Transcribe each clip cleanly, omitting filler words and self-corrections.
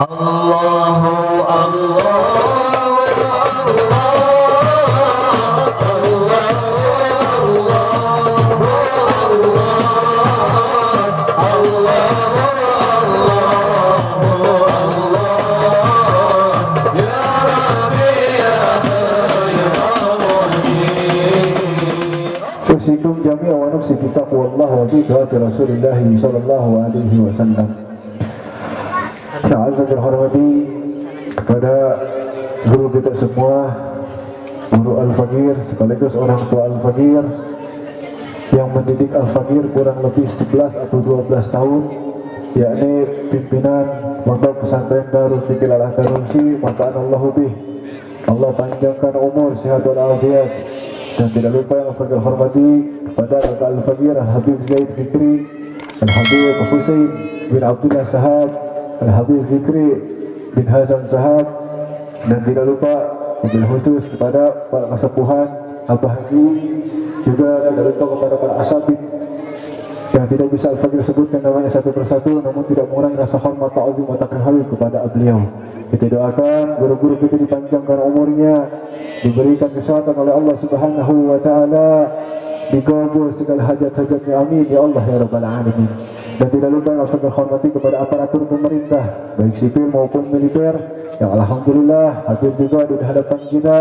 Allahu Usikum jami'a wa nafsi bi taqwallah wa bi taati Rasulillah sallallahu alaihi wasallam. Yang berhormati kepada guru kita semua, guru Al-Faqir sekaligus orang tua Al-Faqir yang mendidik Al-Faqir kurang lebih 11 atau 12 tahun, yakni pimpinan Pondok Pesantren Darul Fikr Al-Tarusi, maka Allahu bih. Allah panjangkan umur, sehat wal afiat. Dan tidak lupa yang Al-Faqir hormati kepada Al-Faqir Al-Habib Zaid Fikri, Al-Habib Husain bin Abdullah Sahab, Al-Habib Fikri bin Hazan Sahab, dan tidak lupa wabil khusus kepada para kesepuhan Abah Haji, juga tidak lupa kepada para asatid yang tidak bisa Al-Faqir sebutkan namanya satu persatu, namun tidak mengurangi rasa hormat, ta'zim wa takrim kepada beliau. Kita doakan guru-guru kita dipanjangkan umurnya, diberikan kesehatan oleh Allah Subhanahu wa taala, digabul segala hajat-hajatnya, amin ya Allah ya rabbal alamin. Dan tidak lupa yang Al-Faqir hormati kepada aparatur pemerintah baik sipil maupun militer yang alhamdulillah hadir juga di hadapan kita,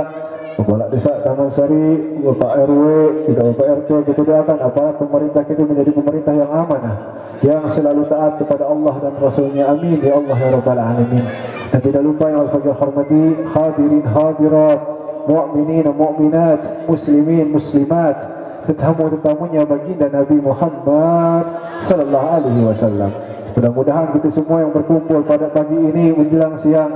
Kepala Desa Taman Sari, Bapak RW, juga Bapak RT. Kita doakan aparat pemerintah kita menjadi pemerintah yang amanah, yang selalu taat kepada Allah dan Rasulnya, amin ya Allah ya rabbal alamin. Dan tidak lupa yang Al-Faqir hormati hadirin hadirat, mu'minin mu'minat, muslimin muslimat, tetamu-tetamunya baginda Nabi Muhammad sallallahu alaihi wasallam. Mudah-mudahan kita semua yang berkumpul pada pagi ini menjelang siang,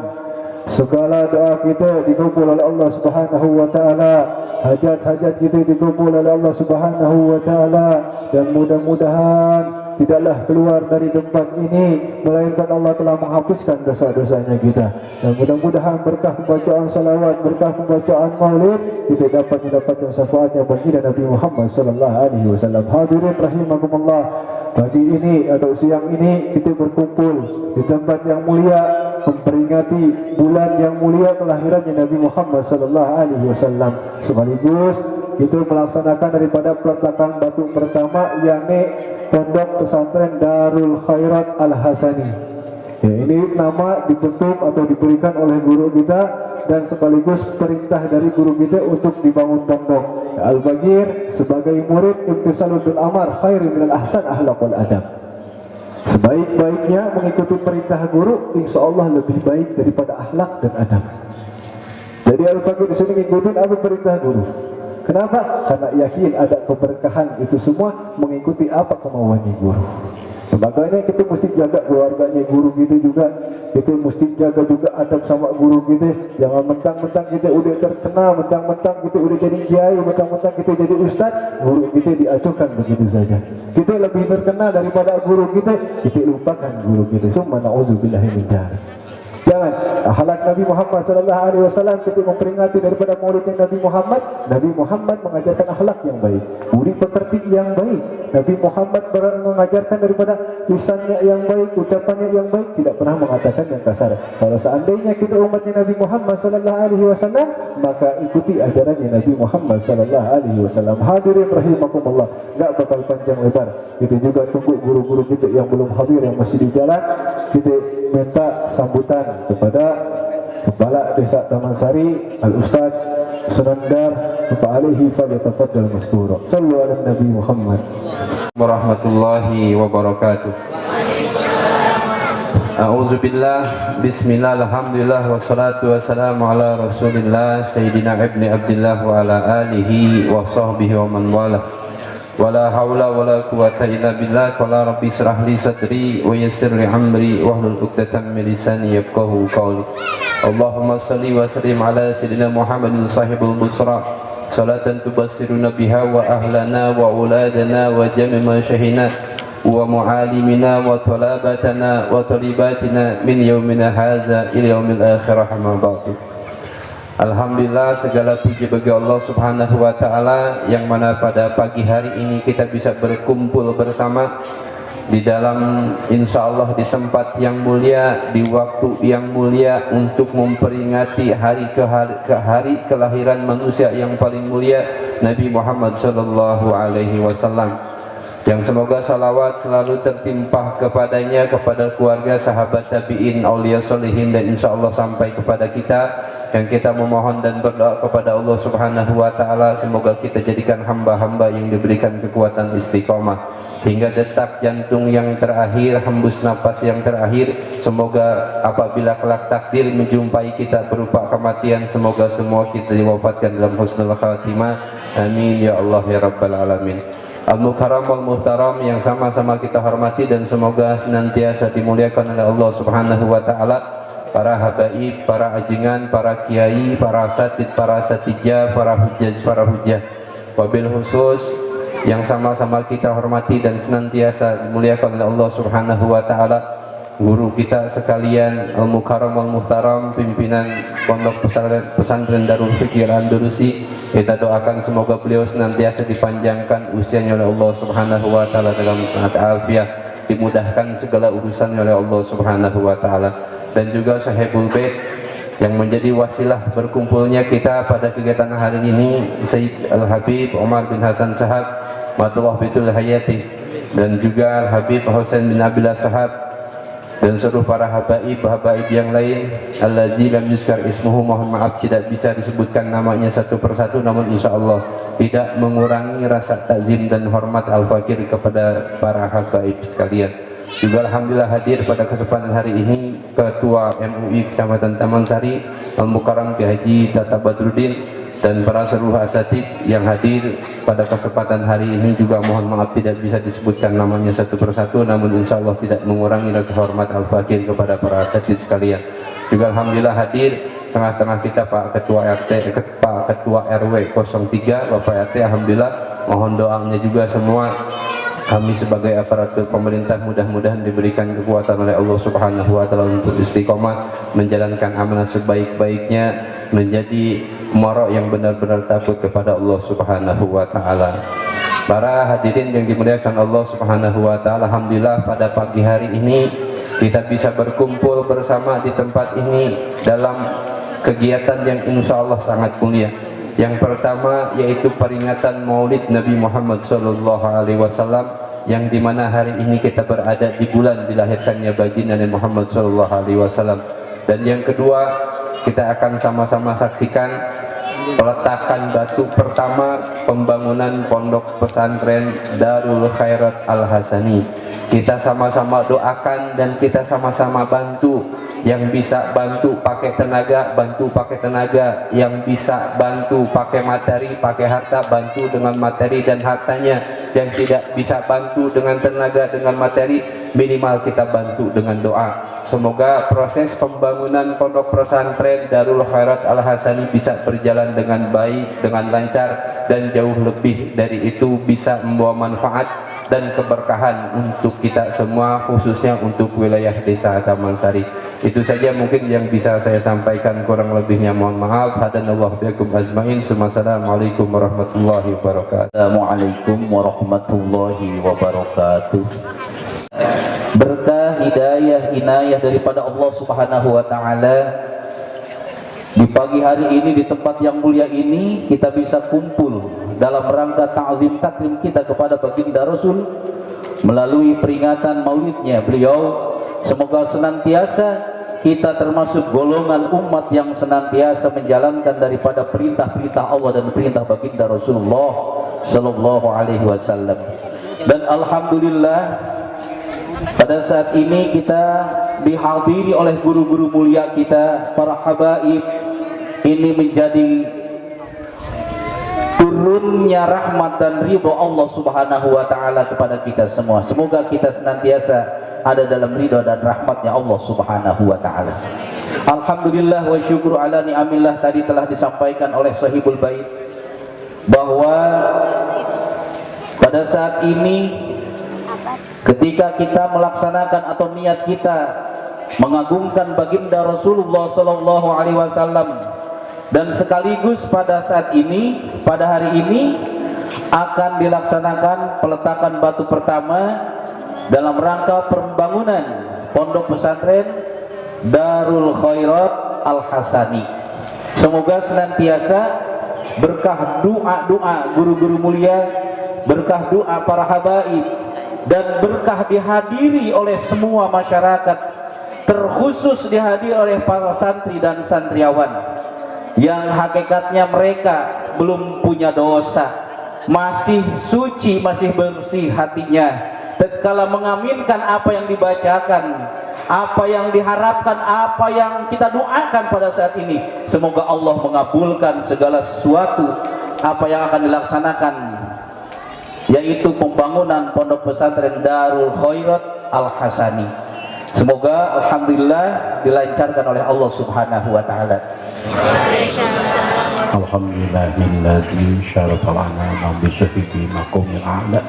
segala doa kita dikabul oleh Allah Subhanahu wa taala, hajat-hajat kita dikabul oleh Allah Subhanahu wa taala, dan mudah-mudahan tidaklah keluar dari tempat ini melainkan Allah telah menghapuskan dosa-dosanya kita. Dan mudah-mudahan berkah pembacaan salawat, berkah pembacaan maulid, kita dapat mendapatkan syafaatnya baginda Nabi Muhammad sallallahu alaihi wasallam. Hadirin rahimakumullah, pagi ini atau siang ini kita berkumpul di tempat yang mulia memperingati bulan yang mulia kelahirannya Nabi Muhammad sallallahu alaihi wasallam. Sekaligus kita melaksanakan daripada peletakan batu pertama, yakni Pondok Pesantren Darul Khairat Al-Hasani. Ya, ini nama dibentuk atau diberikan oleh guru kita dan sekaligus perintah dari guru kita untuk dibangun pondok. Ya, Al-Faqir sebagai murid imtisalul bil amar khairu minal ahsan akhlaq wal adab. Sebaik-baiknya mengikuti perintah guru, insya Allah lebih baik daripada akhlak dan adab. Jadi Al-Faqir di sini ngikutin apa perintah guru. Kenapa? Karena yakin ada keberkahan itu semua mengikuti apa kemauannya guru. Makanya kita mesti jaga keluarganya guru kita juga. Kita mesti jaga juga adab sama guru kita. Jangan mentang-mentang kita udah terkenal, mentang-mentang kita udah jadi kiai, mentang-mentang kita jadi ustaz, guru kita diacuhkan begitu saja. Kita lebih terkenal daripada guru kita, kita lupakan guru kita. Summa na'udzubillahi min dzalik. Jangan akhlak Nabi Muhammad sallallahu alaihi wasallam kita memperingati daripada maulidnya Nabi Muhammad. Nabi Muhammad mengajarkan akhlak yang baik, budi pekerti yang baik. Nabi Muhammad mengajarkan daripada lisannya yang baik, ucapannya yang baik, tidak pernah mengatakan yang kasar. Kalau seandainya kita umatnya Nabi Muhammad sallallahu alaihi wasallam, maka ikuti ajarannya Nabi Muhammad sallallahu alaihi wasallam. Hadirin rahimakumullah, enggak bakal panjang lebar. Kita juga tunggu guru-guru kita yang belum hadir, yang masih di jalan. Kita minta sambutan kepada Kepala Desa Taman Sari Al-Ustaz Sunandar Bapak Alihi falyatafaddal maskura. Sallu ala Nabi Muhammad warahmatullahi wabarakatuh. A'udzubillah, bismillah, alhamdulillah, wassalatu wassalamu ala rasulillah Sayyidina ibni Abdillah wa ala alihi wa sahbihi wa man wala. Wala hawla wala quwata illa billah. Qala rabbi shrah li sadri wa yassir li amri wahlul 'uqdatam min lisani yafqahu qawli. Allahumma salli wa sallim ala sayyidina Muhammadin sahibul busra, salatan tubassiruna biha wa ahlana wa uladana wa jami' masyahina wa mu'alimina wa talabatana wa talibatina min yaumina haza ila yaumil akhirah ma ba'du. Alhamdulillah, segala puji bagi Allah Subhanahu wa taala yang mana pada pagi hari ini kita bisa berkumpul bersama di dalam insya Allah di tempat yang mulia, di waktu yang mulia, untuk memperingati hari kelahiran manusia yang paling mulia, Nabi Muhammad sallallahu alaihi wasallam, yang semoga salawat selalu tertimpah kepadanya, kepada keluarga, sahabat tabi'in, aulia solihin, dan insya Allah sampai kepada kita. Yang kita memohon dan berdoa kepada Allah subhanahu wa ta'ala, semoga kita jadikan hamba-hamba yang diberikan kekuatan istiqomah hingga detak jantung yang terakhir, hembus nafas yang terakhir. Semoga apabila kelak takdir menjumpai kita berupa kematian, semoga semua kita diwafatkan dalam husnul khatimah. Amin ya Allah ya Rabbal Alamin. Al-Mukarram wal-Muhtaram yang sama-sama kita hormati dan semoga senantiasa dimuliakan oleh Allah subhanahu wa ta'ala, para habaib, para ajengan, para kiai, para asatid, para asatijah, para hujjah, wabil khusus yang sama-sama kita hormati dan senantiasa dimuliakan oleh Allah subhanahu wa ta'ala, guru kita sekalian, Al-Mukarram wal-Muhtaram, pimpinan Pondok Pesantren Darul Fikir Andalusi. Kita doakan semoga beliau senantiasa dipanjangkan usianya oleh Allah subhanahu wa ta'ala dalam afiat, dimudahkan segala urusannya oleh Allah subhanahu wa ta'ala. Dan juga Sahibul Bait yang menjadi wasilah berkumpulnya kita pada kegiatan hari ini, Sayyid Al-Habib Umar bin Hasan Sahab Matullah Bitul Hayati, dan juga Al-Habib Husain bin Abillah Sahab, dan seluruh para habaib yang lain. Allazi lam yuskar ismuhu, mohon maaf tidak bisa disebutkan namanya satu persatu, namun insya Allah tidak mengurangi rasa takzim dan hormat Al-Fakir kepada para habaib sekalian. Juga alhamdulillah hadir pada kesempatan hari ini Ketua MUI Kecamatan Taman Sari Al-Mukarram Kiai Haji Tata Badruddin, dan para seluruh asatid yang hadir pada kesempatan hari ini. Juga mohon maaf tidak bisa disebutkan namanya satu persatu, namun insya Allah tidak mengurangi rasa hormat Al-Fakir kepada para asatid sekalian. Juga alhamdulillah hadir tengah-tengah kita Pak Ketua RT, Pak Ketua RW 03 Bapak RT, alhamdulillah mohon doanya juga semua. Kami sebagai aparatur pemerintah mudah-mudahan diberikan kekuatan oleh Allah subhanahu wa ta'ala untuk istiqomah menjalankan amanah sebaik-baiknya, menjadi umarok yang benar-benar takut kepada Allah subhanahu wa ta'ala. Para hadirin yang dimuliakan Allah subhanahu wa ta'ala, alhamdulillah pada pagi hari ini kita bisa berkumpul bersama di tempat ini dalam kegiatan yang insya Allah sangat mulia. Yang pertama yaitu peringatan Maulid Nabi Muhammad SAW, yang dimana hari ini kita berada di bulan dilahirkannya baginda Nabi Muhammad SAW. Dan yang kedua, kita akan sama-sama saksikan peletakan batu pertama pembangunan Pondok Pesantren Darul Khairat Al-Hasani. Kita sama-sama doakan dan kita sama-sama bantu. Yang bisa bantu pakai tenaga, bantu pakai tenaga. Yang bisa bantu pakai materi, pakai harta, bantu dengan materi dan hartanya. Yang tidak bisa bantu dengan tenaga, dengan materi, minimal kita bantu dengan doa. Semoga proses pembangunan Pondok Pesantren Darul Khairat Al-Hasani bisa berjalan dengan baik, dengan lancar, dan jauh lebih dari itu bisa membawa manfaat dan keberkahan untuk kita semua, khususnya untuk wilayah desa Taman Sari. Itu saja mungkin yang bisa saya sampaikan, kurang lebihnya mohon maaf. Hadanallahu biakum ajmain. Assalamualaikum warahmatullahi wabarakatuh. Assalamualaikum warahmatullahi wabarakatuh. Berkah, hidayah, inayah daripada Allah subhanahu wa ta'ala, di pagi hari ini di tempat yang mulia ini kita bisa kumpul dalam rangka ta'zim takrim kita kepada baginda Rasul melalui peringatan maulidnya beliau. Semoga senantiasa kita termasuk golongan umat yang senantiasa menjalankan daripada perintah-perintah Allah dan perintah baginda Rasulullah sallallahu alaihi wasallam. Dan alhamdulillah pada saat ini kita dihadiri oleh guru-guru mulia kita, para habaib. Ini menjadi turunnya rahmat dan ridho Allah subhanahu wa ta'ala kepada kita semua. Semoga kita senantiasa ada dalam ridho dan rahmatnya Allah subhanahu wa ta'ala. Alhamdulillah wa syukur ala ni'amillah. Tadi telah disampaikan oleh Sahibul Bait bahwa pada saat ini ketika kita melaksanakan atau niat kita mengagungkan baginda Rasulullah sallallahu alaihi wasallam, dan sekaligus pada saat ini, pada hari ini akan dilaksanakan peletakan batu pertama dalam rangka pembangunan Pondok Pesantren Darul Khairat Al-Hasani. Semoga senantiasa berkah doa-doa guru-guru mulia, berkah doa para habaib, dan berkah dihadiri oleh semua masyarakat, terkhusus dihadiri oleh para santri dan santriawan yang hakikatnya mereka belum punya dosa, masih suci, masih bersih hatinya tatkala mengaminkan apa yang dibacakan, apa yang diharapkan, apa yang kita doakan pada saat ini. Semoga Allah mengabulkan segala sesuatu apa yang akan dilaksanakan, yaitu pembangunan Pondok Pesantren Darul Khairat Al-Hasani. Semoga alhamdulillah dilancarkan oleh Allah Subhanahu wa taala. Alhamdulillahilladzi syarafal anama bi sahibi maqamil a'la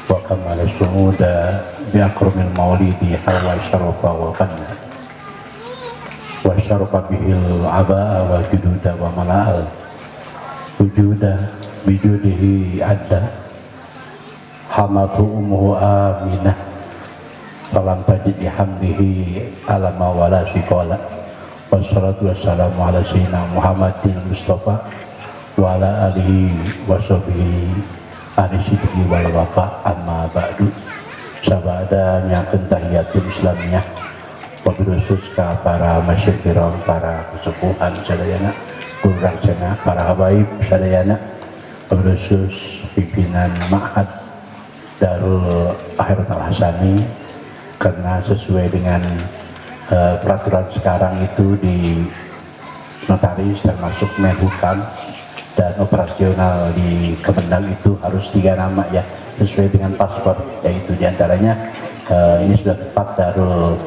wa kamala su'uda bi akramil maulidi hawa syarafa wa qanna wa syarafa bihil aba'a wa jududa wa mala'al wujuda bijudihi adda hamatu umuhu aminah falam tajid bihamdihi alama wala siqala wassalatu wassalamu ala sayyidina Muhammadin Mustafa wa ala alihi wa sahbihi anisidiki wal wafa amma ba'du. Sabada nyakeun tahiyatul islamiyah wabil khusus ka para masyaikiram, para kesepuhan sadayana, guru laksana, para habaib sadayana, wabil khusus pimpinan Ma'had Darul Khairat Al-Hasani, karena sesuai dengan peraturan sekarang itu di notaris termasuk Menhukam dan operasional di Kemenang itu harus 3 nama ya, sesuai dengan paspor, yaitu diantaranya ini sudah tepat Darul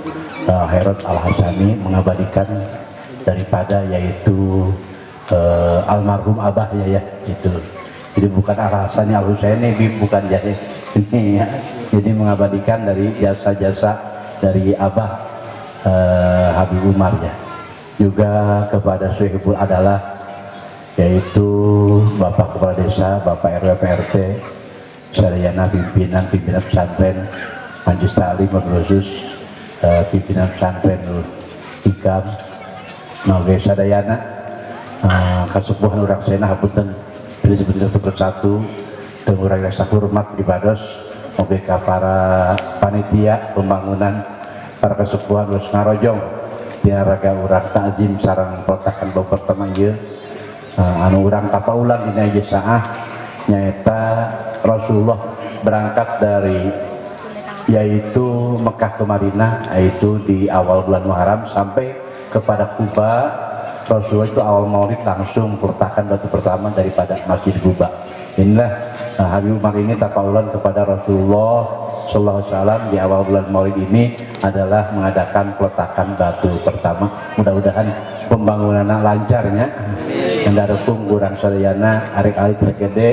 Khairat Al-Hasani mengabadikan daripada yaitu almarhum abah ya itu. Jadi bukan Al-Hasani Al-Husaini, bukan jadi ini ya. Jadi mengabadikan dari jasa-jasa dari abah Habib Umar ya. Juga kepada Syuhibul Adalah, yaitu Bapak Kepala Desa, Bapak RW PRT, sadayana pimpinan pesantren Majlis Ta'lim khusus pimpinan pesantren Ikam, noge sadayana kasepuhan urang sena hapunten pilih sebentar persatu teu urang rasa hormat ibados, noge ka para panitia pembangunan, para kesepuhan terus ngarojong diaraga urang takzim sareng peletakan bau pertama ieu anu urang kapaulang dina ieu saah nyaeta Rasulullah berangkat dari yaitu Mekah ke Madinah, yaitu di awal bulan Muharram sampai kepada Kuba. Rasulullah itu awal Maulid langsung peletakan batu pertama daripada Masjid Kuba. Inilah Habib Umar ini tapaulan kepada Rasulullah Sallallahu Alaihi Wasallam di awal bulan Maulid ini adalah mengadakan peletakan batu pertama. Mudah-mudahan pembangunannya lancarnya. Kendarepung urang sadayana arek-arek tergede,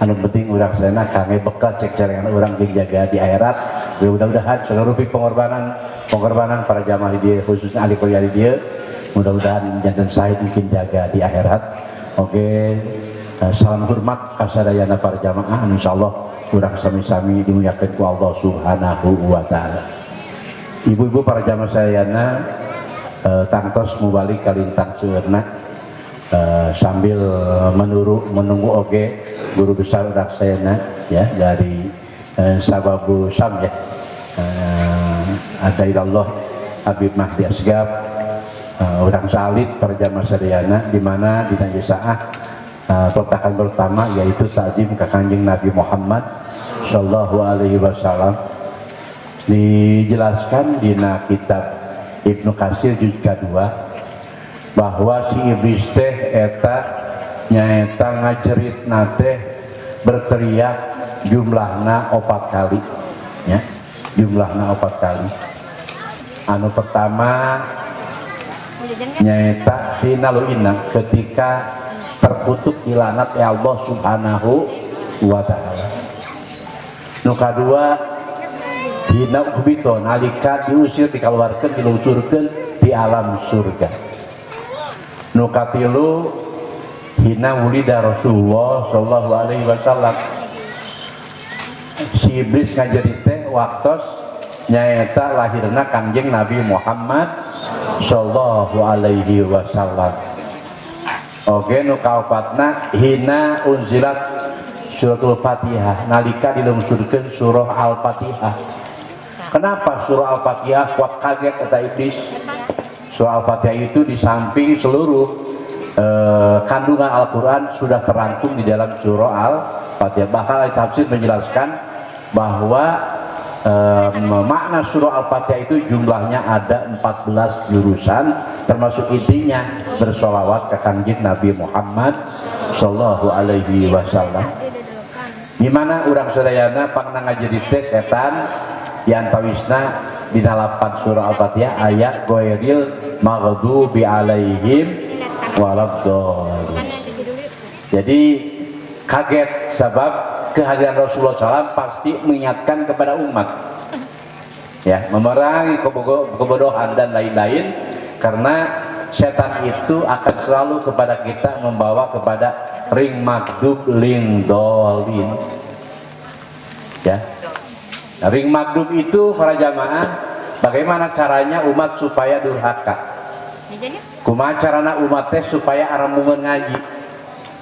anu penting urang sadayana kangge bekal cek celengan urang jeung jaga di akhirat. Mudah-mudahan seluruh pengorbanan para jamaah di dia, khususnya ahli kuliah di dia, mudah-mudahan jantan sahid mungkin jaga di akhirat. Oke. Salam hormat kasadayana para jamaah, insyaallah urang sami-sami dimuliakeun ku Allah Subhanahu wa taala. Ibu-ibu para jamaah sadayana tangtos mubalik ka lintang seueurna sambil menunggu oge guru besar urang sadayana ya dari Sababu Sam ya. Ada ilallah Habib Mahdi Asgab, urang salit para jamaah sadayana di mana dina saah peletakan pertama yaitu takzim ka Kanjeng Nabi Muhammad sallallahu alaihi wasallam. Dijelaskan dina kitab Ibnu Katsir juz kedua bahwa si iblis teh eta nyaeta ngaceritna teh berteriak jumlahna 4 kali ya, jumlahna 4 kali. Anu pertama nyaeta hinalu inna, ketika terkutuk dilanat ya Allah Subhanahu wa ta'ala. Nu kadua hina ubito, nalika diusir, dikeluarkan, dilusurkan di alam surga. Nu katilu hina wulida Rasulullah sallallahu alaihi wasallam, si iblis ngajari teh waktos nyaeta lahirna Kangjeng Nabi Muhammad sallallahu alaihi wasallam. Oke nu kaopatna hina unzilat suratul Fatihah nalika dilungsurkeun surah Al-Fatihah. Kenapa surah Al-Fatihah kuat kaget kata iblis? Surah Al-Fatihah itu di samping seluruh kandungan Al-Quran sudah terangkum di dalam surah Al-Fatihah. Bahkan ahli tafsir menjelaskan bahwa makna surah Al-Fatihah itu jumlahnya ada 14 jurusan, termasuk intinya bersolawat ke Kangjeng Nabi Muhammad sallallahu alaihi wasallam. Gimana urang sadayana pangna ngajadi teh setan yang tawisna di dalapan surah Al-Fatihah ayat ghairil maghdubi alaihim waladhdallin. Jadi kaget sebab kehadiran Rasulullah SAW pasti mengingatkan kepada umat ya, memerangi kebodohan dan lain-lain, karena setan itu akan selalu kepada kita membawa kepada ring magdub ling dolin ya. Nah, ring magdub itu para jamaah, bagaimana caranya umat supaya durhaka, kumaha carana umat teh supaya arampungan ngaji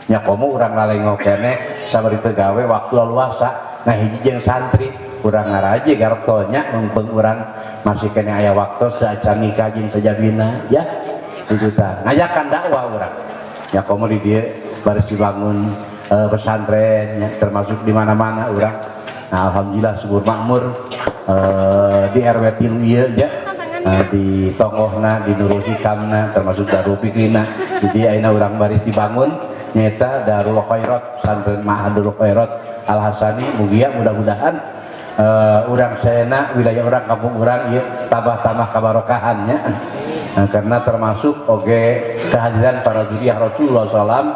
nya komo urang lalengok keneh sabari teu gawe waktu luasa. Nah hiji jeung santri urang ngaraje gartonya mumpung urang masih keneh aya waktu acan nikah jeung sajabina ya itu tah ngajakan dakwah urang nya komo di dieu baris dibangun pesantren ya, termasuk di mana-mana urang. Nah alhamdulillah subur makmur di RW 3 ieu ya, di Tongohna, di Nurul Hikamna, termasuk Darul Fikrina. Jadi ayeuna urang baris dibangun nyata Darul Khairat, pesantren Ma'hadul Khairat Al Hasani. Mugia mudah-mudahan urang saena wilayah urang kampung urang ieu tambah-tambah kabarokahannya. Nah, karena termasuk oge kehadiran para dzurriyyah Rasulullah SAW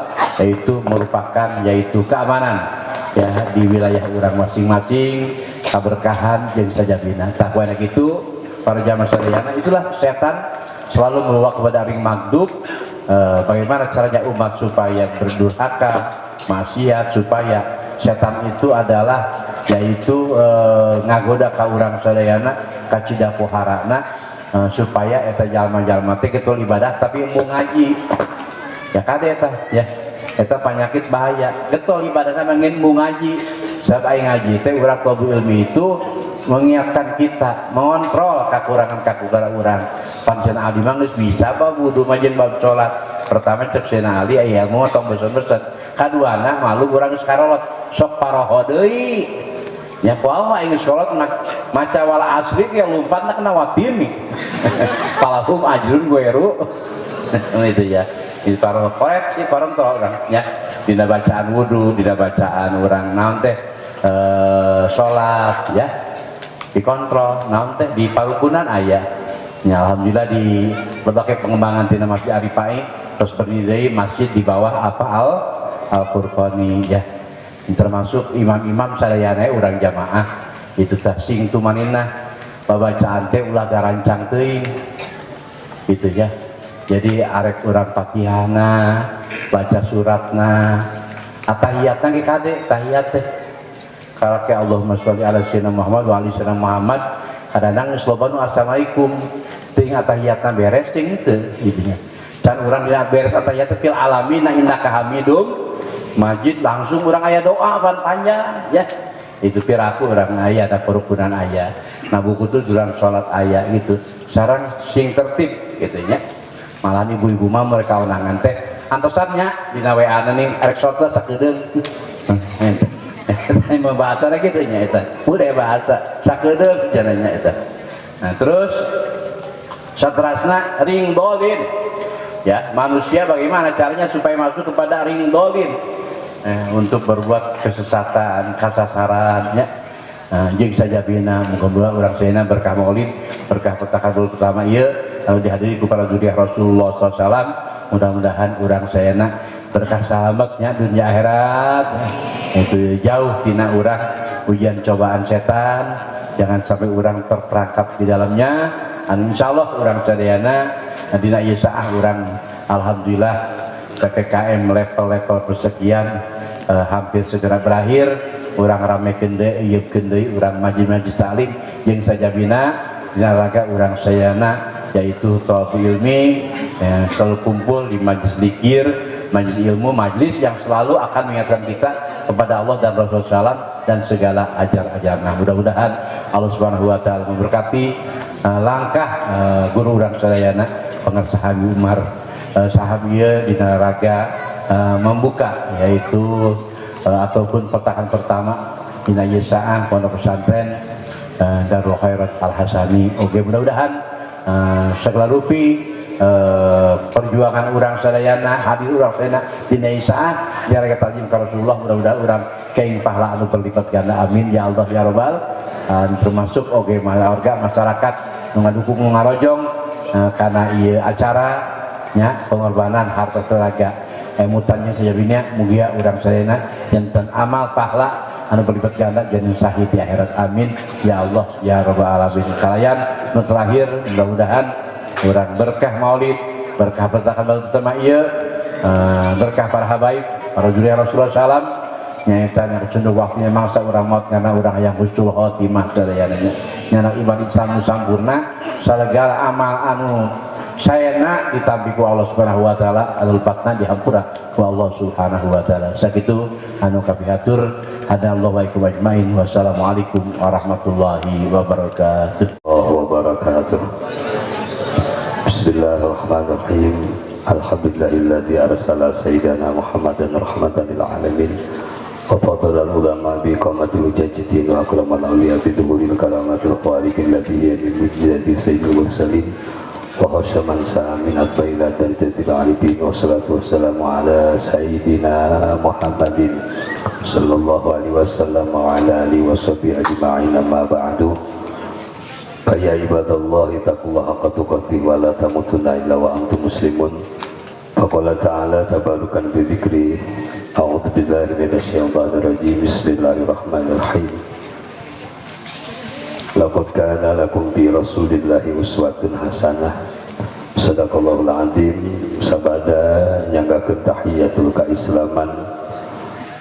yaitu keamanan ya di wilayah urang masing-masing, keberkahan jeung sajabina. Tah kuana kitu para jamaah sadayana, itulah setan selalu membawa kepada ring magdub. Bagaimana caranya umat supaya berdurhaka, maksiat, supaya setan itu adalah yaitu ngagoda ka urang sadayana ka cida poharana supaya eta jalma-jalma teh ketul ibadah tapi embung ngaji ya kade eta ya, eta penyakit bahaya ketul ibadahna mangin embung ngaji. Sabab aya ngaji teh urang thalabul ilmi itu mengingatkan kita, mengontrol kekurangan urang. Pancen ali mah geus bisa bab wudu mah jeung bab salat. Pertama cek sena ali aya ilmu tong beuseun-beuseun. Kaduana malu urang geus karolot, sok paroho deui. Nya kuaha aing geus salat maca wala asri ge lompatna kena watini. Palahum ajrun gueru. Itu ya. Itu paroho koreksi kontrol urang nya. Dina bacaan wudu, dina bacaan urang naon teh salat ya. Dikontrol naon teh di parukunan aya nya. Alhamdulillah di berbagai pengembangan tina Masjid Aripai terus berdiri masjid di bawah apa Al-Furqani ya, termasuk imam-imam sadayana urang jamaah itu tah sing tumaninah babacaan teh ulah garancang teuing gitu ya. Jadi arek urang Fatihahna baca suratna atahiyatna ge kade tahiyat teh kalau ke Allahumma sholli ala sayyidina Muhammad wa ali sayyidina Muhammad kadang slobanu assalamualaikum ting atahiyatna beres ting teu gitu nya. Can urang dina beres atahiyat fil alamin innaka hamidum majid langsung urang aya doa panjang ya. Itu piraku urang aya da perukunan aya. Nah buku tu urang salat aya gitu. Sareng sing tertib gitu nya. Malah ibu-ibu mah mereka onangan teh antosannya dina WA-na ning rek shortcut sakedeung. Ini membaca lagi gitu nya eta. Udah bahasa sakedeung jananya eta. Nah, terus saterasna ring dolin. Ya, manusia bagaimana caranya supaya masuk kepada ring dolin? Untuk berbuat kesesatan, kasasaran ya. Jeung sajabina muga-muga urang sadayana berkah maulid, berkah takabul pertama ieu dihadiri ku para dzurriyyah Rasulullah SAW. Mudah-mudahan urang sadayana berkah salametnya dunia akhirat ya. Itu jauh tina urang ujian cobaan setan, jangan sampai urang terperangkap di dalamnya. Insyaallah urang sadayana dina ieu saah urang alhamdulillah PPKM level-level persekian hampir segera berakhir. urang ramekeun deui ieukeun deui urang majlis taklim jeung sajabina dina raga urang sayana yaitu thalabul ilmi selalu kumpul di majlis zikir, majlis ilmu, majlis yang selalu akan mengingatkan kita kepada Allah dan Rasulullah SAW dan segala ajar-ajar. Nah, mudah-mudahan Allah Subhanahu wa taala memberkati langkah guru urang sadayana pengarsa Habib Umar sahabieu dina raga membuka yaitu ataupun petakan pertama dina Yesaah pondok pesantren Darul Khairat Al Hasani. Oke, mudah-mudahan segala rupi perjuangan urang sadayana hadir urang sadayana dina Yesaah di raga taklim ka Rasulullah, mudah-mudahan urang keing pahala anu berlipat ganda, amin ya Allah ya Rabbal. Termasuk oge warga masyarakat nu ngadukung nu ngarojong karena ieu acara nya pengorbanan harta tenaga mutannya sajabina mugia urang sadayana janten amal pahala anu berlipat ganda jeung sahih di akhirat, amin ya Allah ya Rabbal alamin. Kalayan nu terakhir mudah-mudahan urang berkah maulid, berkah petakan baru pertama ieu berkah para habaib para juriya Rasulullah SAW nyaita yang cenderung waktunya mangsa urang maut karena urang yang husnul khotimah sadayana nyana ibadah Islam sampurna sagala amal anu sayana ditampi ku Allah Subhanahu wa taala anu lupatna dihampura ku Allah Subhanahu wa taala. Sakitu anu kapihatur hadallahu wa ikum ajmain. Wassalamualaikum warahmatullahi wabarakatuh. Bismillahirrahmanirrahim. Alhamdulillahilladzi arsala sayyidana Muhammadan rahmatan lil alamin. Wa fadala ulama bi qamatil mujahidin wa akramal awliya bi duhuril karamatil khariqil ladzi hiya min mujizati sayyidil mursalin wa hasyaman sa'amin at-tailat dari jatil arifin wa salatu wassalamu ala sayyidina Muhammadin sallallahu alaihi wasallam wa ala alihi wa sahbihi ajma'in, amma ba'du. Ya ibadallahi taqullaha haqqa tuqatih wa la tamutunna illa wa antum muslimun. Faqala ta'ala tabarukan bi dzikri. A'udzu billahi minasyaitonir rajim. Bismillahirrahmanirrahim. Laqad kana lakum fi rasulillahi uswatun hasanah. Sadaqallahul azim. Sabada nyanggakeun tahiyatul kaislaman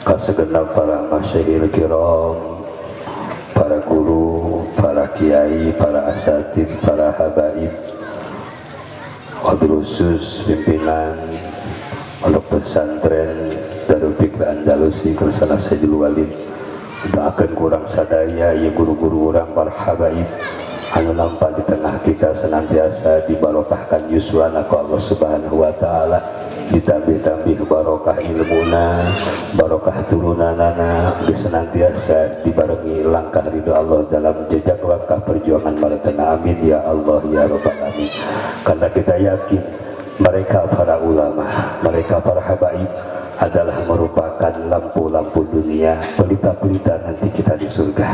ka segenap para masyayikh kiram, para guru, para kiai, para asatid, para habaib, wabil khusus pimpinan pondok pesantren Darul Fikr Andalusi Kersana Sayyidul Walid. Doakeun kurang sadaya ya guru-guru urang para habaib anu nampak di tengah kita senantiasa dibarokahkan yuswana ku Allah Subhanahu wa taala, ditambih-tambih barokah ilmuna, barokah turunanana, senantiasa dibarengi langkah ridho Allah dalam jejak langkah perjuangan mereka. Amin ya Allah ya Rabbal alamin. Karena kita yakin mereka para ulama, mereka para habaib adalah merupakan lampu-lampu dunia, pelita-pelita nanti kita di surga.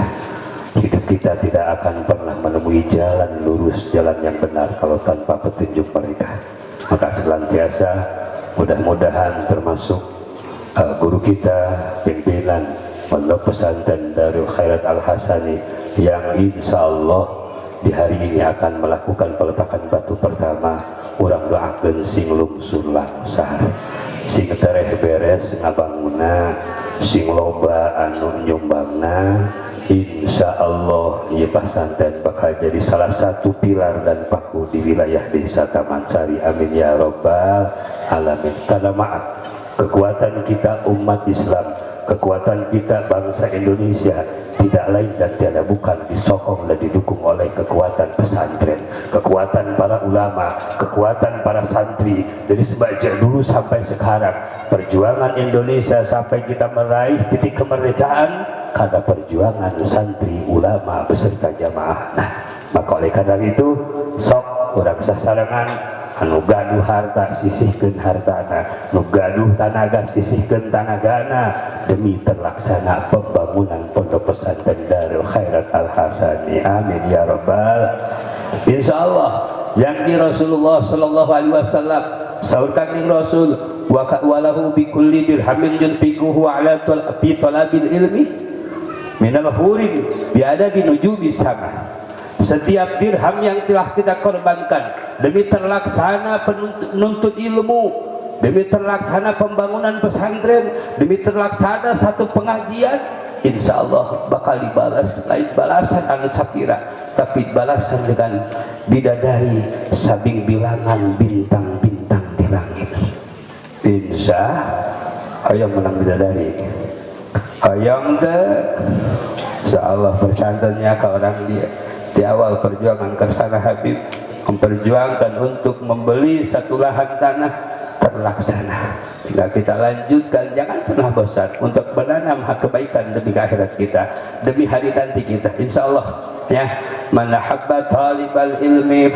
Hidup kita tidak akan pernah menemui jalan lurus, jalan yang benar kalau tanpa petunjuk mereka. Maka senantiasa mudah-mudahan termasuk guru kita, pimpinan pondok pesantren Darul Khairat Al Hasani yang insya Allah di hari ini akan melakukan peletakan batu pertama. Urang doakeun sing lungsur langsar, sing tereh beres ngabanguna, sing loba anu nyumbangna. Insya Allah ieu pesantren bakal jadi salah satu pilar dan paku di wilayah desa Taman Sari, amin ya Rabbal alamin. Karena maaf, kekuatan kita umat Islam, kekuatan kita bangsa Indonesia tidak lain dan tiada bukan disokong dan didukung oleh kekuatan pesantren, kekuatan para ulama, kekuatan para santri. Dari sejak dulu sampai sekarang perjuangan Indonesia sampai kita meraih titik kemerdekaan karena perjuangan santri, ulama beserta jamaah. Nah, maka oleh karena itu sok urang sasarangan anu gaduh harta sisihkeun hartana, nu gaduh tanaga sisihkeun tanagana demi terlaksana pembangunan pondok pesantren Darul Khairat Al Hasani, amin ya Rabbal. Insyaallah yang di Rasulullah sallallahu alaihi wasallam saurkan ning Rasul walahu bi kulli dirhamin yunfiquhu ala talabil ilmi minal hurin biada di nujumi sama. Setiap dirham yang telah kita korbankan demi terlaksana penuntut ilmu, demi terlaksana pembangunan pesantren, demi terlaksana satu pengajian, insya Allah bakal dibalas lain balasan anu sapira, tapi balasan dengan bidadari sabing bilangan bintang-bintang di langit. Insya hayang menang bidadari, hayang teh insya Allah bersantannya ke orang dia di awal perjuangan kersana Habib memperjuangkan untuk membeli satu lahan tanah terlaksana. Tinggal kita lanjutkan, jangan pernah bosan untuk menanam hak kebaikan demi akhirat kita, demi hari nanti kita, insya Allah ya. Man habba talibal ilmi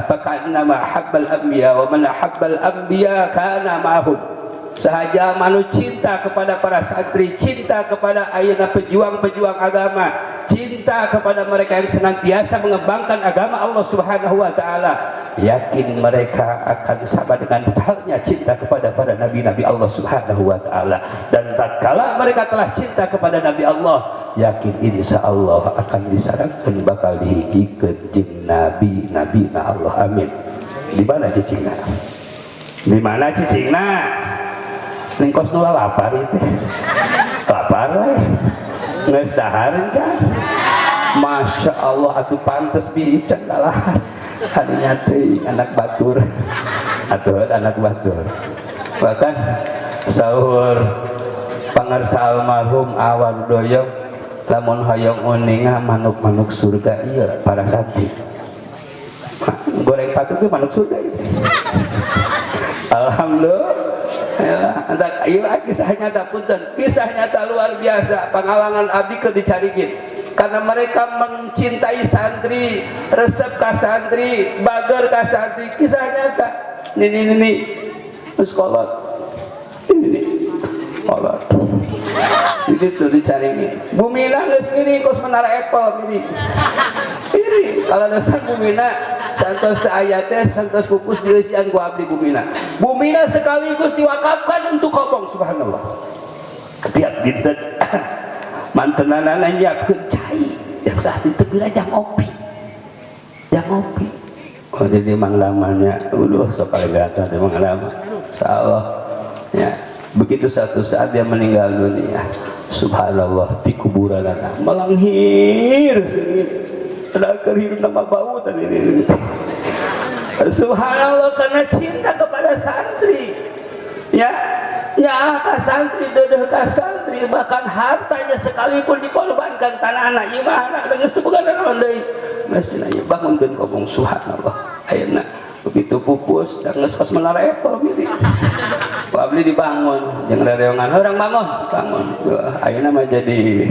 faka'annama habbal anbiya wa man habbal anbiya kana ma'hum. Sahaja manu cinta kepada para santri, cinta kepada ayeuna pejuang-pejuang agama, cinta kepada mereka yang senantiasa mengembangkan agama Allah Subhanahu wa taala, yakin mereka akan sama dengan halnya cinta kepada para nabi-nabi Allah Subhanahu wa taala. Dan tatkala mereka telah cinta kepada nabi Allah, yakin insya Allah akan disarankan bakal dihijikeun jeung nabi-nabi Allah. Amin. Di mana cicingna? Di mana cicingna? Ningkos nula lapar itu, lapar lah, nges daharin can. Masya Allah, atuh pantes bican dalahan. Hadinya teh anak batur, atuh anak batur. Bahkan sahur pangarsa almarhum Awar Doyong, lamun hoyong uninga manuk-manuk surga iya para santri. Goreng patung itu manuk surga itu. Alhamdulillah. Iya kisah nyata punten, kisah nyata luar biasa. Pengalaman abdi ke dicarikin karena mereka mencintai santri, resep ka santri, bager ka santri. Kisah nyata. Ini terus kolot, ini kolot. Jadi tuh dicariin. Bumina geus ngiri kos menara Apple ini. Ini kalau dasar Bumina santos teh aya teh santos pupus dieusian ku abdi Bumina. Bumina sekaligus diwakafkan untuk kobong, subhanallah. Tiap dinten mantenana nyiapkeun cai yang saat itu kira jang ngopi. Jang ngopi. Oh jadi manglamannya sok kalegaan teh manglama. Insyaallah ya. Begitu satu saat dia meninggal dunia, subhanallah, di kuburan anak melanghir sengit terakhir hidup nama bau tadi ini. Subhanallah, karena cinta kepada santri ya, nyata santri, dedeh ka santri, bahkan hartanya sekalipun dikorbankan tanah anak imana dengan sebuah naon deui masjid aya bangunkeun kobong. Subhanallah, ayeuna begitu pupus dan nges menara Apple milik abdi dibangun jeung rereongan orang bangun ayeuna mah jadi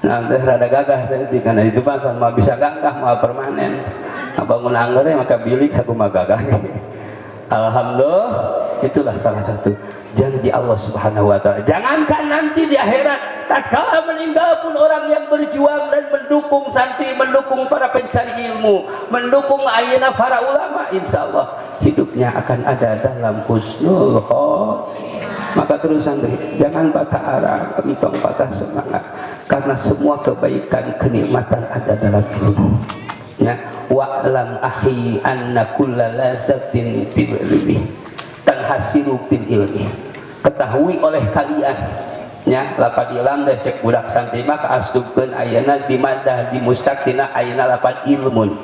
nanti rada gagah saya karena itu mah mau bisa gagah mau permanen bangun anggar maka bilik sakumaha gagah. Alhamdulillah, itulah salah satu janji Allah Subhanahu wa taala. Jangankan nanti di akhirat, tatkala meninggal pun orang yang berjuang dan mendukung santri, mendukung para pencari ilmu, mendukung ayeuna para ulama, insyaallah hidupnya akan ada dalam husnul khotimah. Maka terus santri, jangan patah arah, entong patah semangat, karena semua kebaikan kenikmatan ada dalam ilmu. Ya, wa'lam akhi anna kulla lazatin fil ilmi tanhasiru fil ilmi. Ketahui oleh kalian ya, lapad ilm dah cek budak santri mah kaastupkeun ayeuna di madah di mustaqtina ayeuna lapad ilmun.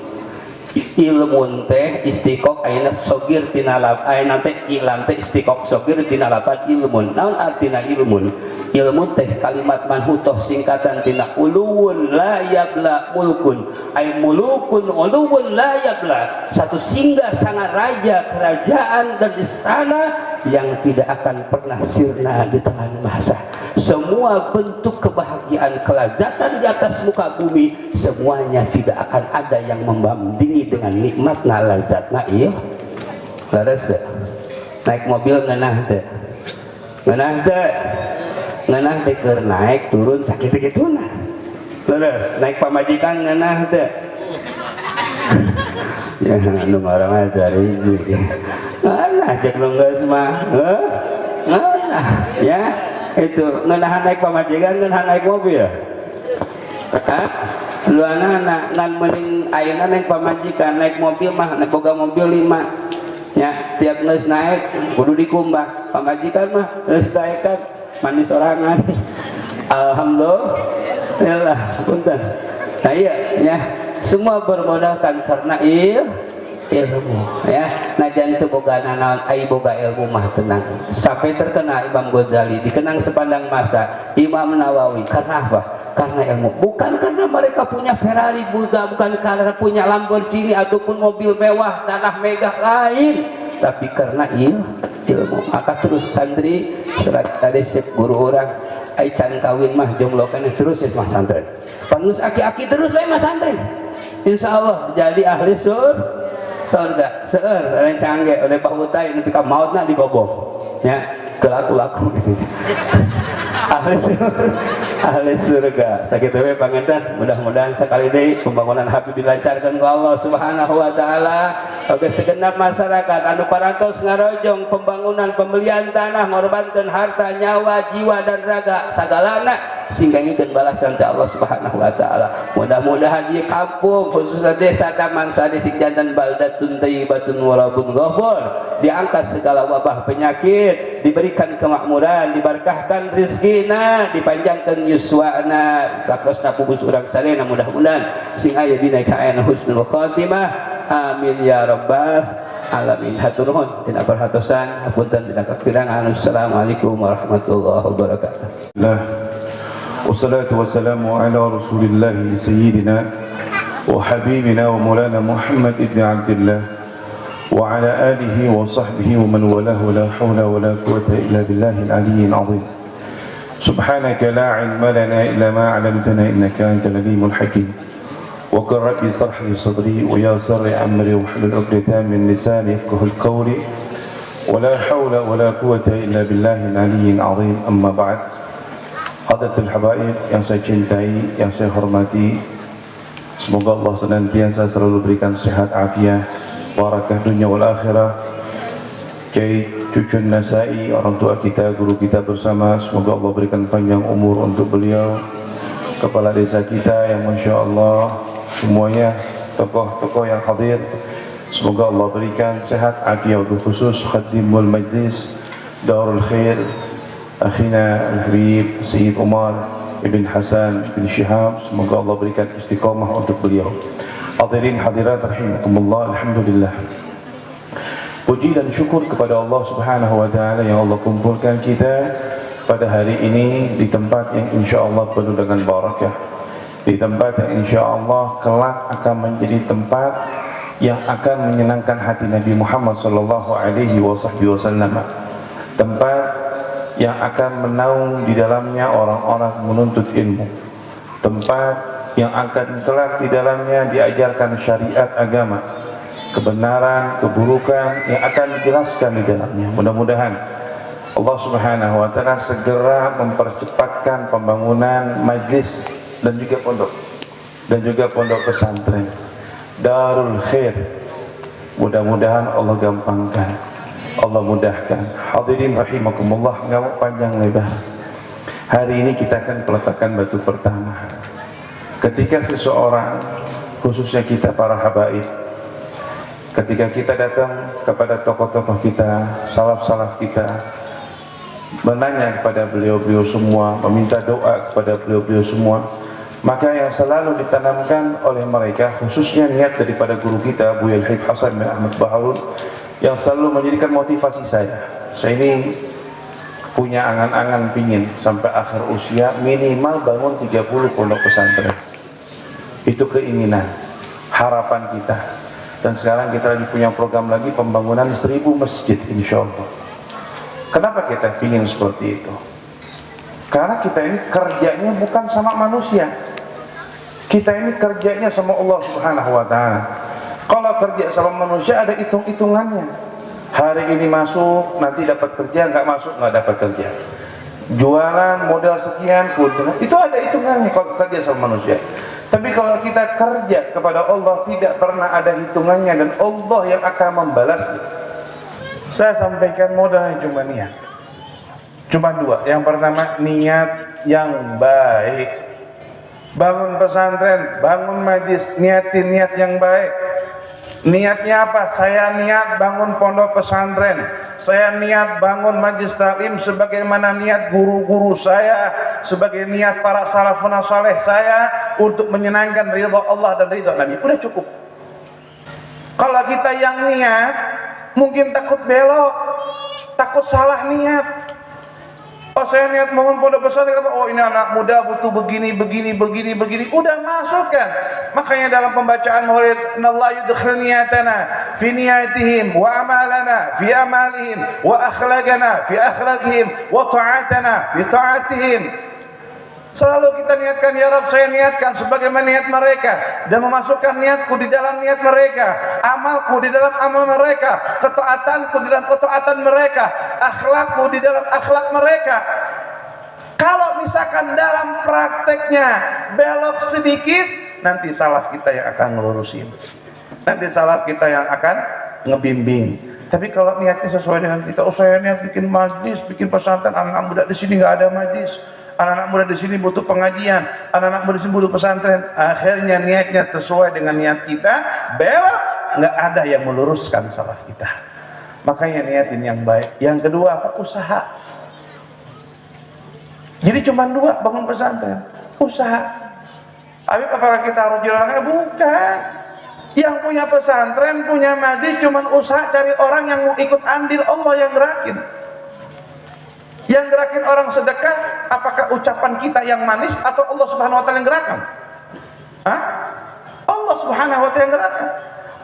Ilmun teh istiqoq ayeuna sogir tina lapad ayeuna teh ilam teh istiqoq sogir tina lapad ilmun. Naon artina ilmun? Ilmu teh kalimat manhutoh singkatan tina uluwun la yabla mulkun, ay mulukun uluwun la yabla, satu singgah sangat raja, kerajaan dan istana yang tidak akan pernah sirna di tangan masa. Semua bentuk kebahagiaan, kelezatan di atas muka bumi, semuanya tidak akan ada yang membandingi dengan nikmatna lazatna. Iya laras deh, naik mobil ngenah deh, ngenah deh, ngenah teh keur naik turun sakit gitu nah. Terus naik pamajikan ngenah teh. Ya anu orang aja hiji. Ngenah cek nu geus mah. Ngenah ya. Itu ngenah naik pamajikan ngenah naik mobil. Hah? Luana ngan mending ayeuna naik pamajikan naik mobil mah boga mobil 5. Ya, tiap geus naik kudu dikumbah. Pamajikan mah geus naekan mandi sorangan. Alhamdulillah punten. Nah iya ya, semua bermodalkan karena ilmu ya. Najan teu bogana naon ai boga ilmu mah tenang. Sampai terkena Imam Ghazali dikenang sepandang masa, Imam Nawawi karena apa? Karena ilmu, bukan karena mereka punya Ferrari, bukan karena punya Lamborghini ataupun mobil mewah, tanah megah lain, tapi karena ilmu. Maka terus santri serat tadi guru orang ai can kawin mah jomblo kan terus ya mah santri. Pangus aki-aki terus bae mah santri. Insyaallah jadi ahli surga. Seueur anu cangge oleh bahutai nepi ka mautna digobok. Ya, kelaku-laku gitu. ahli surga sakit we panganten. Mudah-mudahan sekali deui pembangunan Habib dilancarkan ku Allah Subhanahu wa taala. Oke segenap masyarakat anu parantos ngarojong pembangunan pembelian tanah ngorbankeun harta nyawa jiwa dan raga sagalana sehingga ngikeun balasan ti Allah Subhanahu wa taala. Mudah-mudahan di kampung khususnya desa Taman Sari Sikjantan baldatun thayyibatun wa rabbun ghafur diangkat segala wabah penyakit, diberikan kemakmuran, diberkahkan rizkina, dipanjangkan yuswana, kakosna pupus urang sarena mudah-mudahan sing aya dina kaayana husnul khotimah. Amin ya rabbal alamin. Hatur nuhun tina perhatosan, hapunten tina kakirangan. Assalamualaikum warahmatullahi wabarakatuh. Wassalatu wassalamu ala rasulillah sayyidina wa habibina wa maulana Muhammad ibn Abdullah wa ala alihi wa sahbihi wa man walahu la hawla wa la quwwata illa billahil aliyyil azim. Subhanaka la ilma lana illa ma 'allamtana innaka antal alimul hakim. Wa qul rabbi shrah li sadri wa yassir li amri wahlul 'uqdatam min lisani yafqahu qawli. Wa la hawla wa la quwwata illa billahil aliyyil azim. Amma ba'd. Hadratul habaib yang saya cintai, yang saya hormati, semoga Allah senantiasa selalu berikan sehat afiat, barakah dunia wal akhirah. Kiai Cucun Nasai, orang tua kita, guru kita bersama, semoga Allah berikan panjang umur untuk beliau. Kepala desa kita yang Masya Allah semuanya tokoh-tokoh yang hadir, semoga Allah berikan sehat afiat. Khusus khadimul majlis Darul Khair Akhina Al-Habib Sayyid Umar Ibn Hasan Ibn Shihab, semoga Allah berikan istiqamah untuk beliau. Hadirin hadirat rahimakumullah, alhamdulillah. Puji dan syukur kepada Allah Subhanahu wa taala yang Allah kumpulkan kita pada hari ini di tempat yang insyaallah penuh dengan barakah, di tempat yang insyaallah kelak akan menjadi tempat yang akan menyenangkan hati Nabi Muhammad sallallahu alaihi wasallam. Tempat yang akan menaung di dalamnya orang-orang menuntut ilmu, tempat yang akan kelak di dalamnya diajarkan syariat agama, kebenaran, keburukan yang akan dijelaskan di dalamnya. Mudah-mudahan Allah Subhanahu wa taala segera mempercepatkan pembangunan majlis dan juga pondok pesantren Darul Khair. Mudah-mudahan Allah gampangkan, Allah mudahkan. Hadirin rahimakumullah, enggak mau panjang lebar. Hari ini kita akan peletakan batu pertama. Ketika seseorang, khususnya kita para habaib, ketika kita datang kepada tokoh-tokoh kita, salaf-salaf kita, menanya kepada beliau-beliau semua, meminta doa kepada beliau-beliau semua, maka yang selalu ditanamkan oleh mereka, khususnya niat daripada guru kita Buya Al-Habib Hasan bin Ahmad Baharun, yang selalu menjadikan motivasi saya. Saya ini punya angan-angan pingin sampai akhir usia minimal bangun 30 pondok pesantren. Itu keinginan, harapan kita. Dan sekarang kita lagi punya program lagi pembangunan 1000 masjid insyaallah. Kenapa kita pingin seperti itu? Karena kita ini kerjanya bukan sama manusia, kita ini kerjanya sama Allah Subhanahu wa taala. Kalau kerja sama manusia ada hitung-hitungannya. Hari ini masuk, nanti dapat kerja, nggak masuk nggak dapat kerja. Jualan modal sekian, keuntungan, itu ada hitungannya kalau kerja sama manusia. Tapi kalau kita kerja kepada Allah tidak pernah ada hitungannya dan Allah yang akan membalasnya. Saya sampaikan modalnya cuma niat, cuma dua. Yang pertama niat yang baik. Bangun pesantren, bangun majlis, niatin niat yang baik. Niatnya apa? Saya niat bangun pondok pesantren, saya niat bangun majlis taklim sebagaimana niat guru-guru saya, sebagai niat para salafun saleh saya untuk menyenangkan ridha Allah dan ridha Nabi. Udah cukup. Kalau kita yang niat mungkin takut belok, takut salah niat. Oh, saya niat bangun pondok pesantren, oh ini anak muda butuh begini. Udah masukkan. Makanya dalam pembacaan Maulid, "Innallaha yudkhil niyatana fi niyatihim wa amalana fi amalihim wa akhlaqana fi akhlaqihim wa ta'atana fi ta'atihim." Selalu kita niatkan, ya Rabb, saya niatkan sebagaimana niat mereka, dan memasukkan niatku di dalam niat mereka, amalku di dalam amal mereka, ketaatanku di dalam ketaatan mereka, akhlakku di dalam akhlak mereka. Kalau misalkan dalam prakteknya belok sedikit, nanti salaf kita yang akan ngelurusin, nanti salaf kita yang akan ngebimbing. Tapi kalau niatnya sesuai dengan kita, oh saya niat bikin majlis, bikin pesantren, anak-anak muda di sini nggak ada majlis, anak-anak muda di sini butuh pengajian, anak-anak muda di sini butuh pesantren. Akhirnya niatnya sesuai dengan niat kita, belok, nggak ada yang meluruskan salaf kita. Makanya niatin yang baik. Yang kedua apa? Usaha. Jadi cuma dua, bangun pesantren, usaha. Habib, apakah kita harus jalan? Bukan. Yang punya pesantren, punya majlis, cuma usaha cari orang yang mau ikut andil, Allah yang gerakin. Yang gerakin orang sedekah, apakah ucapan kita yang manis atau Allah Subhanahu wa taala yang gerakan? Hah? Allah Subhanahu wa taala yang gerakan.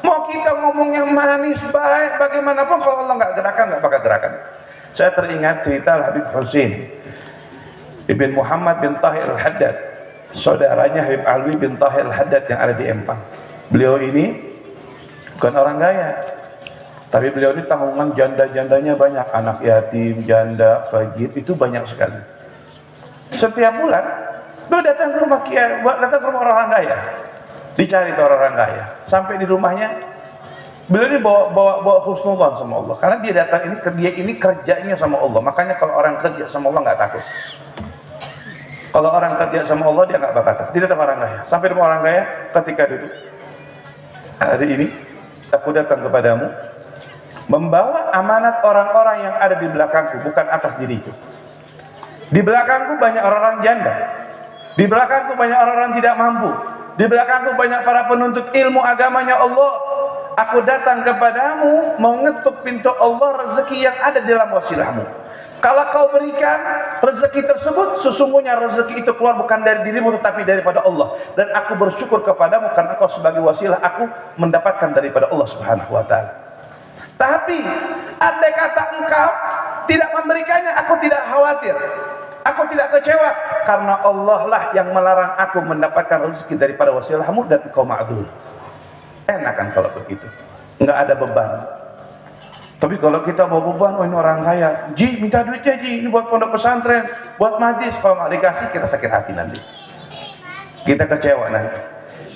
Mau kita ngomong yang manis, baik, bagaimanapun kalau Allah nggak gerakan, nggak bakal gerakan. Saya teringat cerita Habib Husin Ibn Muhammad bin Tahir Al-Haddad, saudaranya Habib Alwi bin Tahir Al-Haddad yang ada di Empang. Beliau ini bukan orang kaya, tapi beliau ini tanggungan janda-jandanya banyak, anak yatim, janda, fakir, itu banyak sekali. Setiap bulan beliau datang ke rumah kiai, datang ke rumah orang kaya, dicari tuh orang kaya. Sampai di rumahnya, beliau ini bawa husnudzon sama Allah, karena dia datang dia ini kerjanya sama Allah. Makanya kalau orang kerja sama Allah nggak takut. Kalau orang kerja sama Allah dia nggak bakal takut. Dia datang orang kaya. Sampai di rumah orang kaya, ketika duduk, hari ini aku datang kepadamu membawa amanat orang-orang yang ada di belakangku, bukan atas diriku. Di belakangku banyak orang-orang janda, di belakangku banyak orang-orang tidak mampu, di belakangku banyak para penuntut ilmu agamanya Allah. Aku datang kepadamu mau ngetuk pintu Allah rezeki yang ada di dalam wasilahmu. Kalau kau berikan rezeki tersebut, sesungguhnya rezeki itu keluar bukan dari dirimu tetapi daripada Allah. Dan aku bersyukur kepadamu karena kau sebagai wasilah aku mendapatkan daripada Allah Subhanahu wa taala. Tapi andai kata engkau tidak memberikannya, aku tidak khawatir, aku tidak kecewa, karena Allah lah yang melarang aku mendapatkan rezeki daripada wasilahmu dan engkau ma'dzur. Enak kan kalau begitu, nggak ada beban. Tapi kalau kita bawa beban, oh ini orang kaya, Ji minta duitnya Ji, ini buat pondok pesantren, buat majlis. Kalau nggak dikasih kita sakit hati nanti, kita kecewa nanti.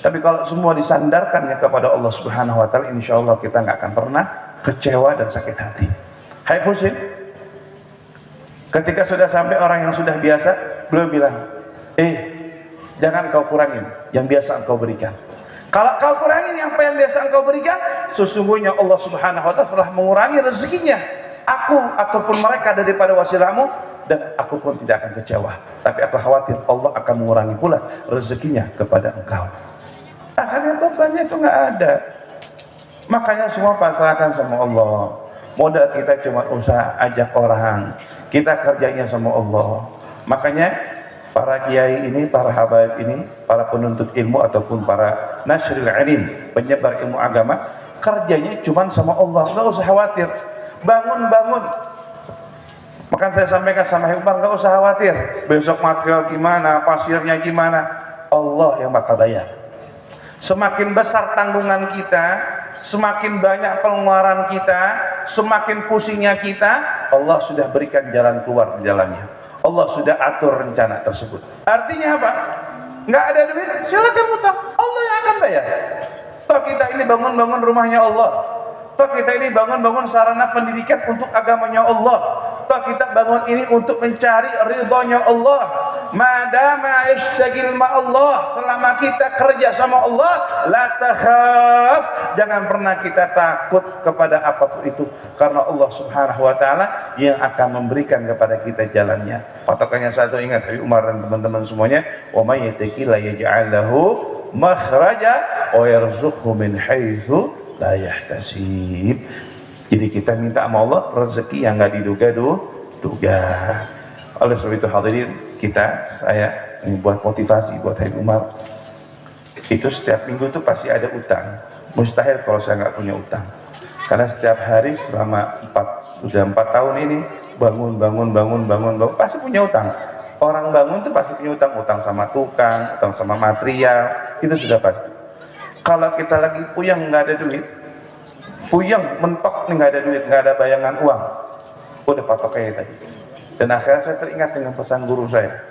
Tapi kalau semua disandarkannya kepada Allah Subhanahu wa taala, insya Allah kita nggak akan pernah kecewa dan sakit hati. Hai Husin, ketika sudah sampai orang yang sudah biasa, beliau bilang, jangan kau kurangin yang biasa engkau berikan. Kalau kau kurangin apa yang biasa engkau berikan, sesungguhnya Allah Subhanahu wa taala telah mengurangi rezekinya aku ataupun mereka daripada wasilahmu, dan aku pun tidak akan kecewa. Tapi aku khawatir Allah akan mengurangi pula rezekinya kepada engkau. Akhirnya bebannya itu nggak ada. Makanya semua pasrahkan sama Allah. Modal kita cuma usaha, ajak orang, kita kerjanya sama Allah. Makanya para kiai ini, para habaib ini, para penuntut ilmu ataupun para nasril ilm, penyebar ilmu agama, kerjanya cuma sama Allah. Nggak usah khawatir, bangun-bangun. Maka saya sampaikan sama Hikmah, nggak usah khawatir besok material gimana, pasirnya gimana, Allah yang bakal bayar. Semakin besar tanggungan kita, semakin banyak pengeluaran kita, semakin pusingnya kita, Allah sudah berikan jalan keluar di dalamnya. Allah sudah atur rencana tersebut. Artinya apa? Nggak ada duit, silakan utang, Allah yang akan bayar. Toh kita ini bangun-bangun rumahnya Allah, toh kita ini bangun-bangun sarana pendidikan untuk agamanya Allah, toh kita bangun ini untuk mencari ridhonya Allah. madama istagil ma Allah, selama kita kerja sama Allah, la takhaf, jangan pernah kita takut kepada apapun itu, karena Allah Subhanahu wa taala yang akan memberikan kepada kita jalannya. Patokannya satu, ingat Habib Umar dan teman-teman semuanya, wa may yattaqilla yaj'al lahu makhraja wa yarzuqhu min haitsu la yahtasib. Jadi kita minta sama Allah rezeki yang enggak diduga-duga. Oleh sebab itu hadirin, saya ini buat motivasi buat Habib Umar. Itu setiap minggu itu pasti ada utang. Mustahil kalau saya nggak punya utang. Karena setiap hari selama 4 tahun ini bangun pasti punya utang. Orang bangun tuh pasti punya utang sama tukang, utang sama material, itu sudah pasti. Kalau kita lagi puyeng nggak ada duit, puyeng mentok nih, nggak ada duit, nggak ada bayangan uang, udah patoknya tadi. Dan akhirnya saya teringat dengan pesan guru saya,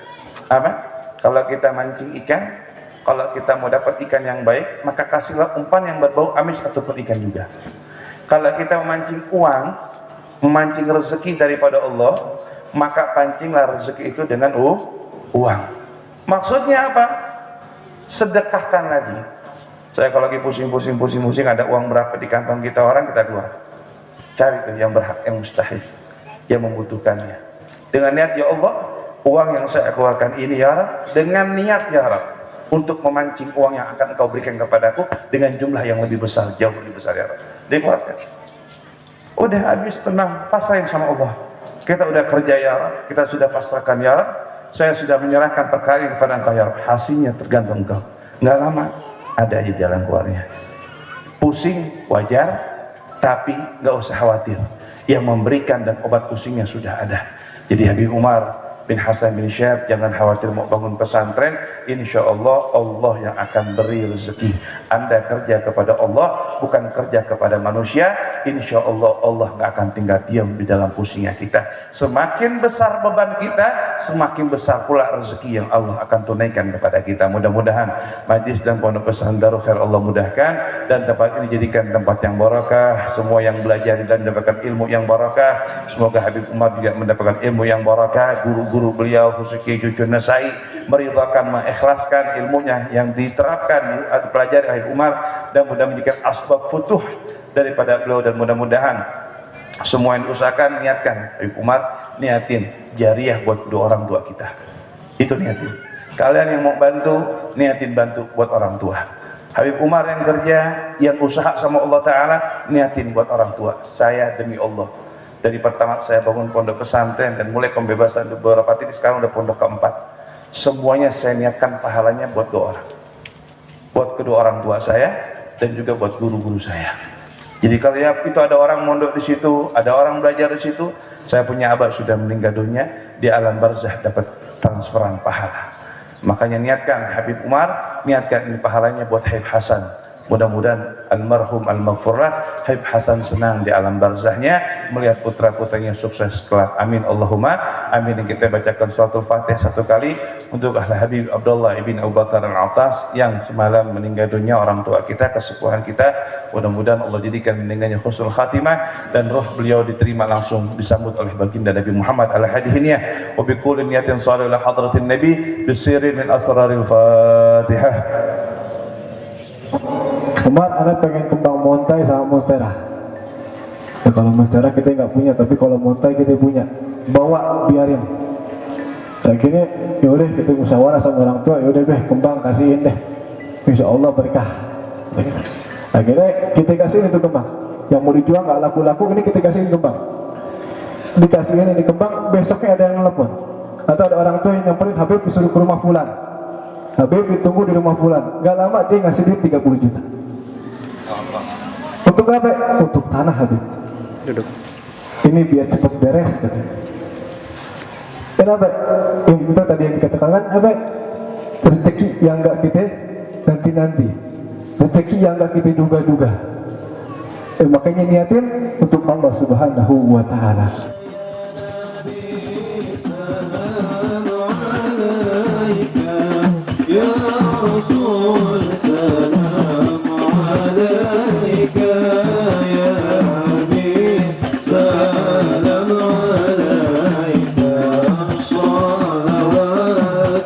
apa? Kalau kita mancing ikan, kalau kita mau dapat ikan yang baik, maka kasihlah umpan yang berbau amis ataupun ikan juga. Kalau kita memancing uang, memancing rezeki daripada Allah, maka pancinglah rezeki itu dengan uang. Maksudnya apa? Sedekahkan lagi. Saya kalau lagi pusing, ada uang berapa di kantong kita orang, kita keluar. Cari tuh yang berhak, yang mustahil, yang membutuhkannya. Dengan niat, ya Allah, uang yang saya keluarkan ini ya Rab, dengan niat ya Rab, untuk memancing uang yang akan Engkau berikan kepadaku dengan jumlah yang lebih besar, jauh lebih besar ya Rab. Dikeluarkan. Udah habis, tenang, pasrahin sama Allah. Kita udah kerja ya Rab, kita sudah pasrahkan ya Rab, saya sudah menyerahkan perkara ini kepada Engkau ya Rab. Hasilnya tergantung Engkau. Nggak lama, ada aja jalan keluarnya. Pusing, wajar, tapi nggak usah khawatir. Yang memberikan dan obat pusingnya sudah ada. Jadi Habib Umar bin Hasan bin Syahab, jangan khawatir mau bangun pesantren, insya Allah Allah yang akan beri rezeki. Anda kerja kepada Allah, bukan kerja kepada manusia, insya Allah Allah nggak akan tinggal diam di dalam pusingnya kita. Semakin besar beban kita, semakin besar pula rezeki yang Allah akan tunaikan kepada kita. Mudah-mudahan majlis dan pondok pesantren Darul Khair Allah mudahkan, dan tempat ini jadikan tempat yang barakah. Semua yang belajar dan mendapatkan ilmu yang barakah. Semoga Habib Umar juga mendapatkan ilmu yang barakah. Guru-guru beliau khususnya Cucu Nasai meridhakan, mengikhlaskan ilmunya yang diterapkan dipelajari Habib Umar, dan mudah-mudahan menjadikan asbab futuh daripada beliau. Dan mudah-mudahan semua yang usahakan, niatkan Habib Umar, niatin jariah buat kedua orang tua kita, itu niatin. Kalian yang mau bantu, niatin bantu buat orang tua. Habib Umar yang kerja, yang usaha sama Allah Ta'ala, niatin buat orang tua. Saya demi Allah, dari pertama saya bangun pondok pesantren dan mulai pembebasan beberapa titik, sekarang udah pondok keempat, semuanya saya niatkan pahalanya buat dua orang, buat kedua orang tua saya dan juga buat guru-guru saya. Jadi kalau ya itu ada orang mondok di situ, ada orang belajar di situ, saya punya abah sudah meninggal dunia, di alam barzah dapat transferan pahala. Makanya niatkan Habib Umar, niatkan ini pahalanya buat Habib Hasan. Mudah-mudahan almarhum al-maghfurlah Habib Hasan senang di alam barzahnya melihat putra-putranya sukses kelak. Amin Allahumma amin. Dan kita bacakan suratul Fatih satu kali untuk ahli Habib Abdullah ibn Abu Bakar al-Atas yang semalam meninggal dunia, orang tua kita, kesepuhan kita. Mudah-mudahan Allah jadikan meninggalnya husnul khatimah dan roh beliau diterima langsung disambut oleh baginda Nabi Muhammad al-Hadihiyah. Wa bi kulli niyatin shalih ila hadratin nabi bisirin min asraril Fatihah. Umar, anak pengen kembang montai sama monstera. Ya, kalau monstera kita nggak punya, tapi kalau montai kita punya. Bawa, biarin. Akhirnya, yaudah kita musyawarah sama orang tua, yaudah deh kembang kasihin deh. Insya Allah berkah. Akhirnya kita kasihin itu kembang. Yang mau dijual nggak laku-laku, ini kita kasihin kembang. Dikasihin ini kembang, besoknya ada yang nelpon. Atau ada orang tua yang nyamperin, Habib disuruh ke rumah fulan. Habib ditunggu di rumah fulan. Gak lama dia ngasih duit 30 juta. Untuk apa? Untuk tanah Habib. Duduk. Ini biar cepat beres katanya. Kenapa? Itu tadi yang dikatakan kan apa? Rezeki yang enggak kita nanti-nanti. Rezeki yang enggak kita duga-duga. Makanya niatin untuk Allah Subhanahu wa taala. Ya Rasul salam alaika, ya Habib salam alaika, salawatullah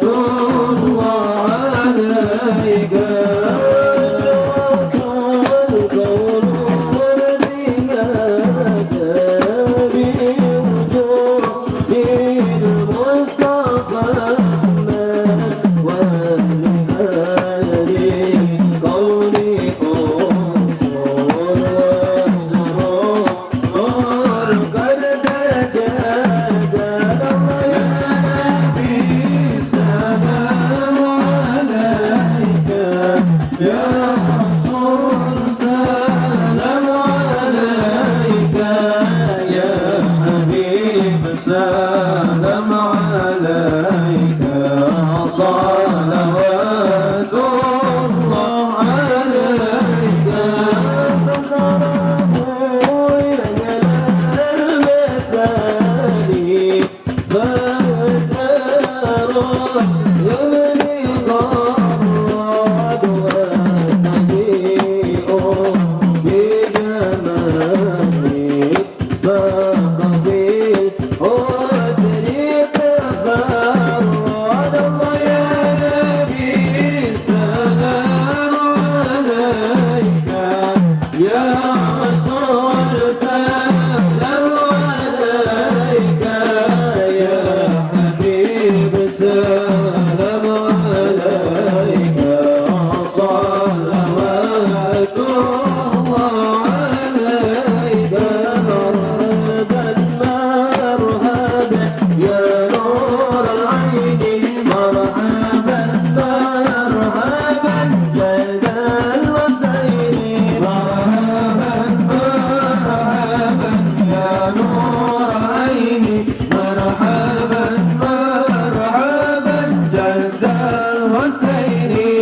الحسين